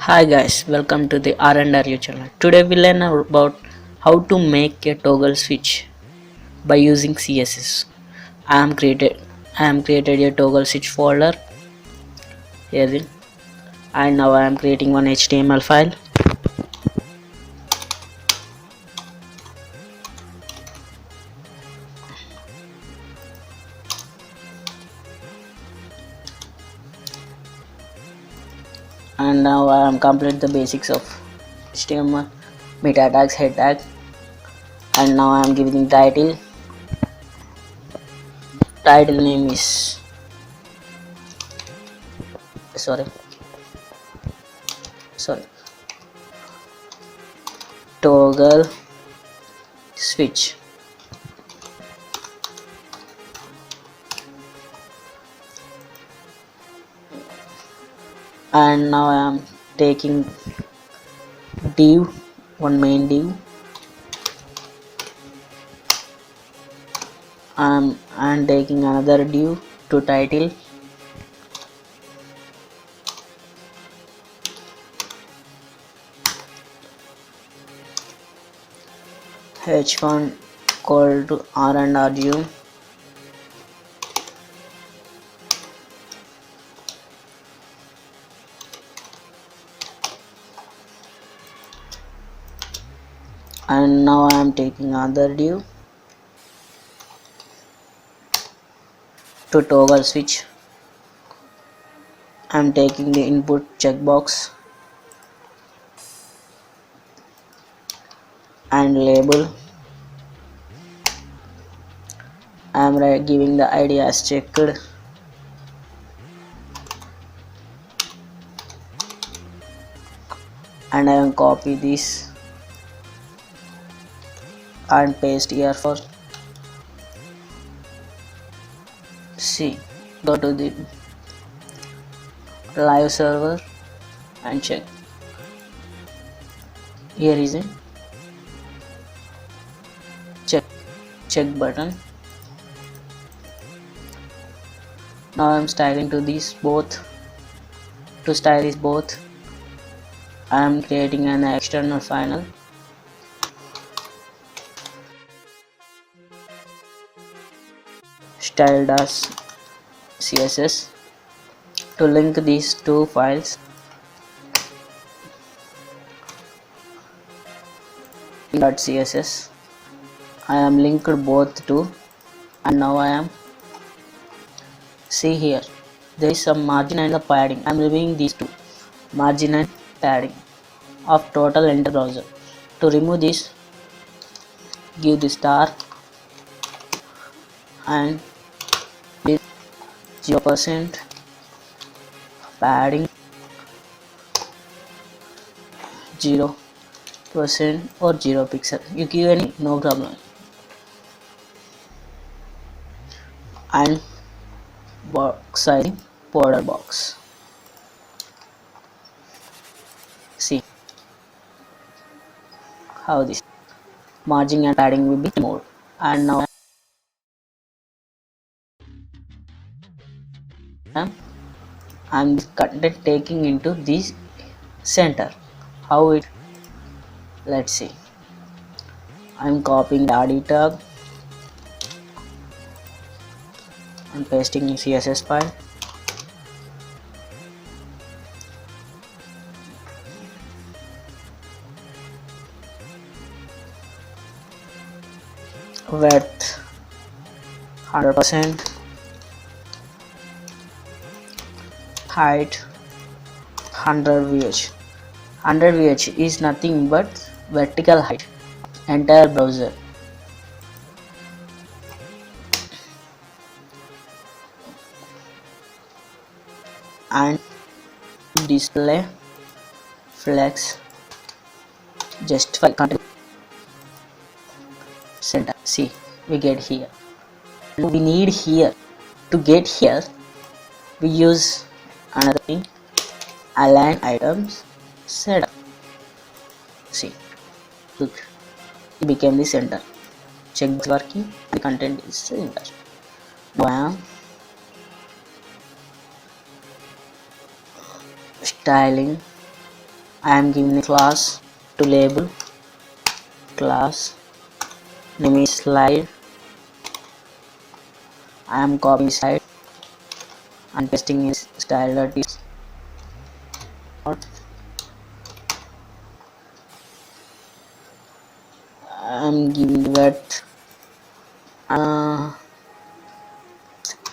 Hi guys, welcome to the R&RU channel. Today we learn about how to make a toggle switch by using CSS. I am created a toggle switch folder here and now I am creating one HTML file and now I am complete the basics of HTML, meta tags, head tag, and now I am giving title. Title name is sorry toggle switch. And now I am taking div, one main div. I'm taking another div to title. H1 called to R&RU. And now I am taking other div to toggle switch. I am taking the input checkbox and label. I am giving the ID as checked and I will copy this and paste here for C. Go to the live server and check. Here is a check button. Now I am styling to these both. To style these both, I am creating an external panel. Styled as CSS to link these two files. .css. I am linked both to, and now I am see here there is some margin and the padding. I am removing these two, margin and padding of total enter browser. To remove this, give the star and 0% padding, 0% or 0 pixel. You give any, no problem. And box size border box. See how this margin and padding will be removed. And now I'm content taking into this center. How it? Let's see. I'm copying the ID tag and pasting in CSS file. Width 100%, height 100 VH. 100 VH is nothing but vertical height entire browser. And display flex justify content center. See, we get here. We need here. To get here, we use another thing, align items setup. See, look, it became the center. Check the working, the content is center. Now I am styling I am giving the class to label. Class name is slide. I am copying slide and pasting is style that is. I am giving width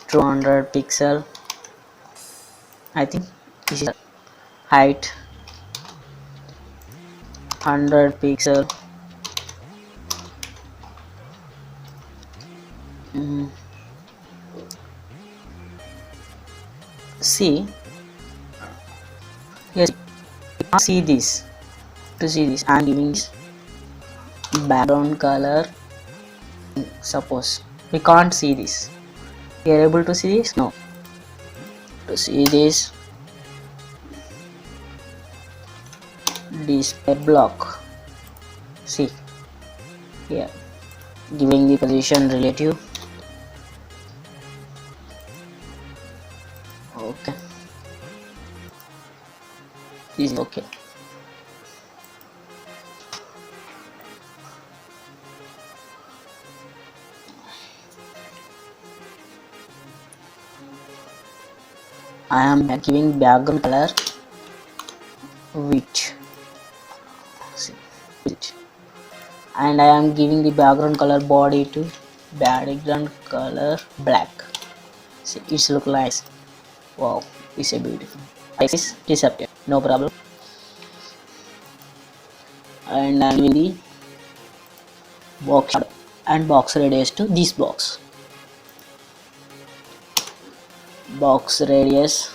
200 pixel. I think this is height 100 pixel. See, yes, you can't see this. To see this, I am giving this background color. Suppose we can't see this. You are able to see this? No. To see this, display block. See here, giving the position relative. Okay, this is okay. I am giving background color which, see, which, and I am giving the background color body to background color black. See, it's look nice. Wow, it's a beautiful. This is disappear, no problem. And I am giving the box shadow and box radius to this box. Box radius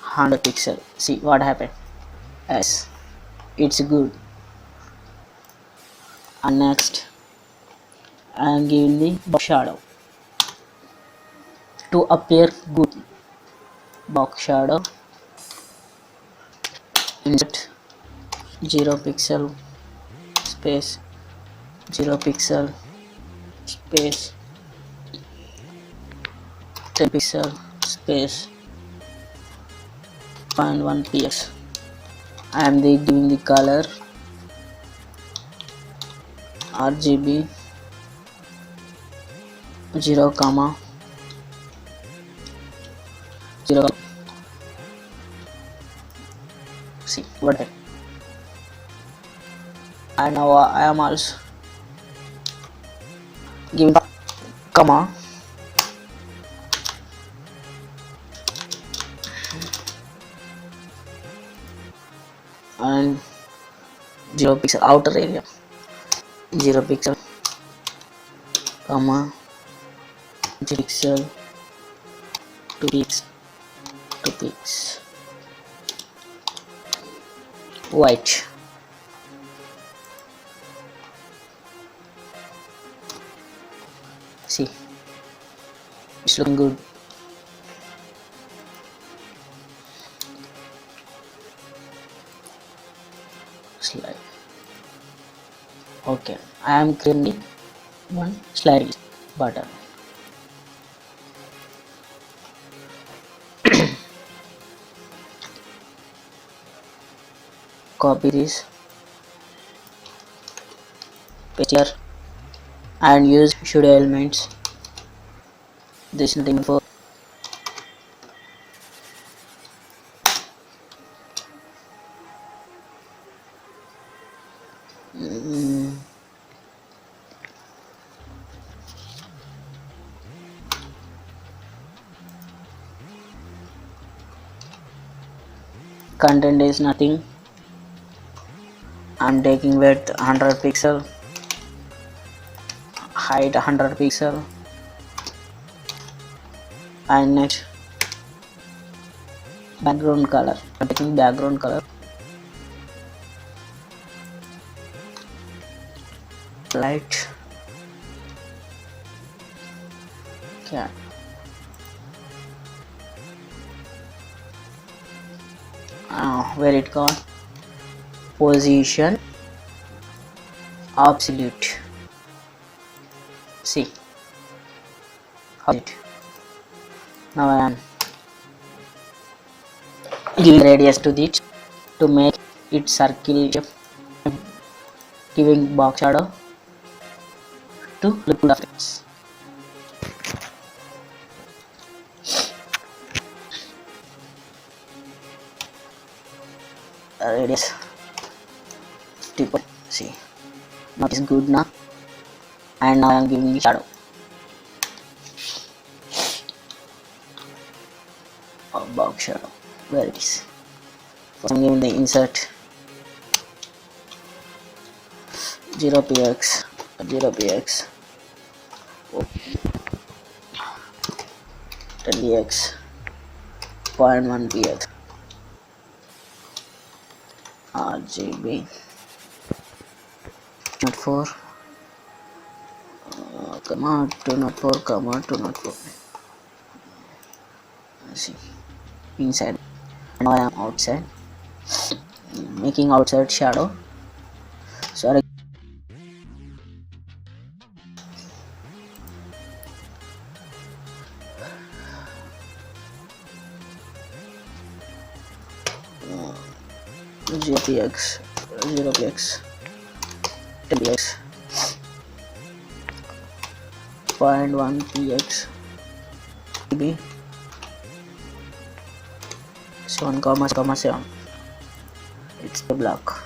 100 pixel. See what happened. Yes, it's good. And next I am giving the box shadow to appear good. Box shadow, insert 0 pixel space 0 pixel space 10 pixel space 0.1 px. I am giving the color RGB 0, 0. See what happened. And now I am also giving comma and 0 pixel outer area 0 pixel comma 0 pixel 2 pixels 2 pixels white. See, it's looking good. Slide. Okay, I am creating one slide button. Copy this, paste here, and use pseudo elements. This is nothing for content is nothing. I'm taking width 100 pixel, height 100 pixel, and next background color. I'm taking background color light. Okay. Where it got position absolute. See how it. Now I am give radius to this to make it circle shape, giving box shadow to look good after this. Radius 50. See, now it's good now, and now I am giving the shadow. Box shadow, where it is. First I'm giving the insert 0px 0px 10dx 0.1px RGB 204 comma 204 comma 204. See, inside. Now I am outside, making outside shadow. Sorry, GPX 0px 10px 0.1px RGB 7,7. It's the block.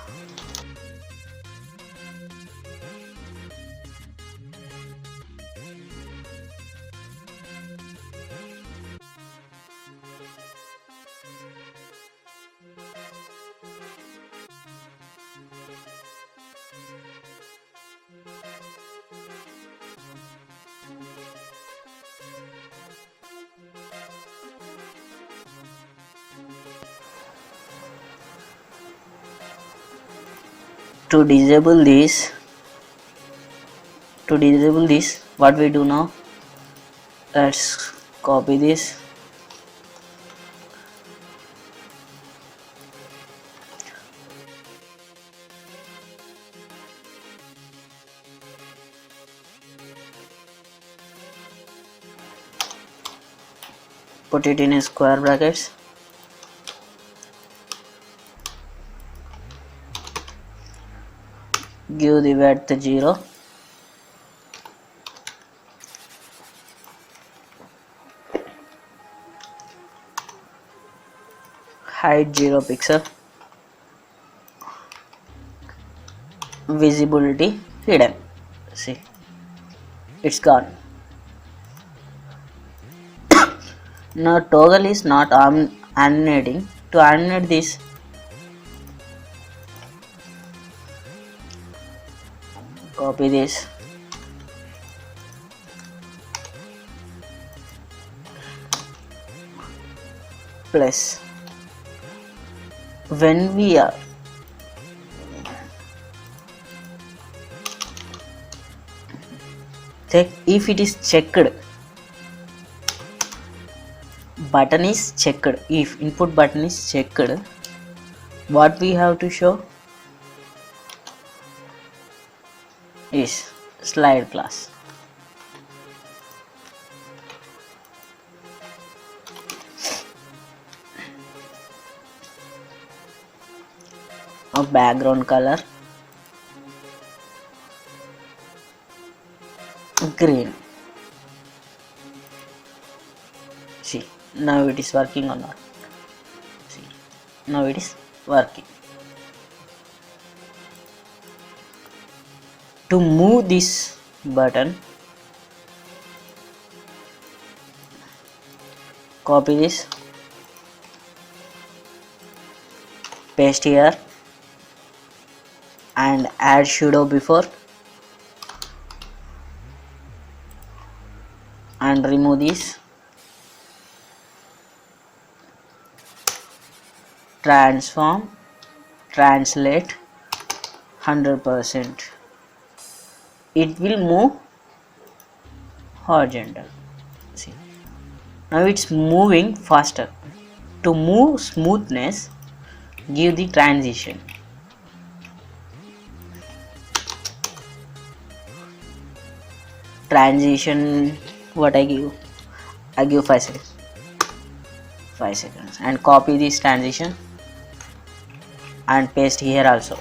To disable this, what we do now, let's copy this, put it in a square brackets, give the width 0, height 0 pixel, visibility hidden. See, it's gone. Now toggle is not animating. To animate this, copy this, plus when we are check, if it is checked, button is checked, if input button is checked, what we have to show is slide class. A background color green. See, now it is working or not. See, now it is working. To move this button, copy this, paste here, and add shadow before, and remove this, transform, translate 100%. It will move horizontal. See, now it's moving faster. To move smoothness, give the transition. Transition, what I give 5 seconds. 5 seconds, and copy this transition and paste here also.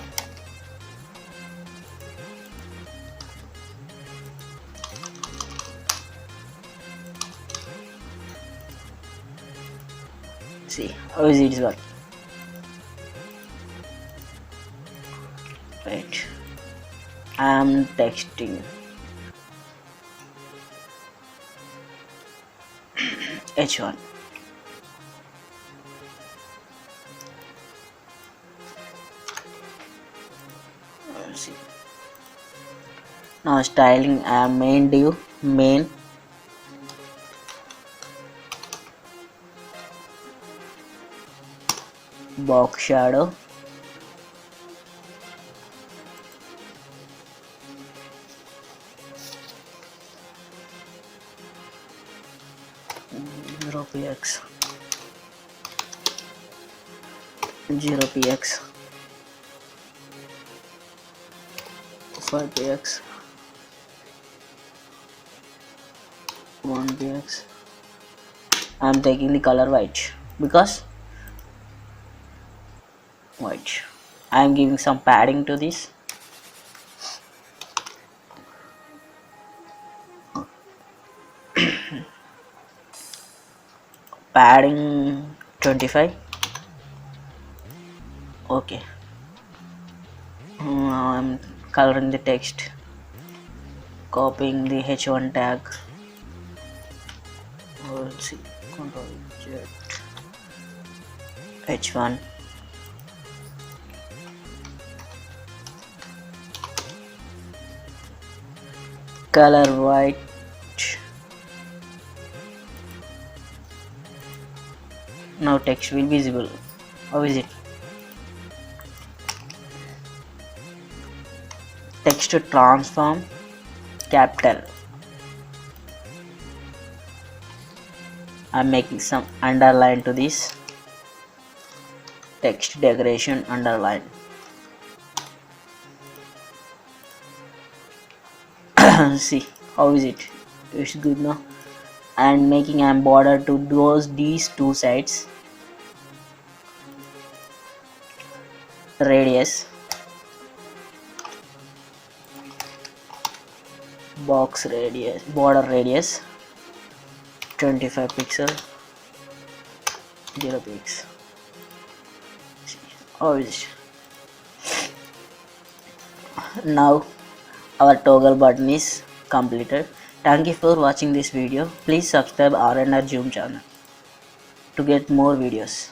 See how is it working. Wait, I am texting H1. See. Now styling, I am main div, main, box shadow, zero px, 0px, 5px, 1px. I am taking the color white because white. I am giving some padding to this. Padding 25. Okay. Now I'm coloring the text, copying the H1 tag. Let's see, Control Z, H1, color white, now text will be visible. How is it? Text transform capital. I'm making some underline to this text decoration underline. See how is it? It's good now. And making a border to these two sides. Radius, box radius, border radius 25 pixel, 0 pix. How is it? Now our toggle button is completed. Thank you for watching this video. Please subscribe our 𝐷𝐀𝐍𝐃𝐑 channel to get more videos.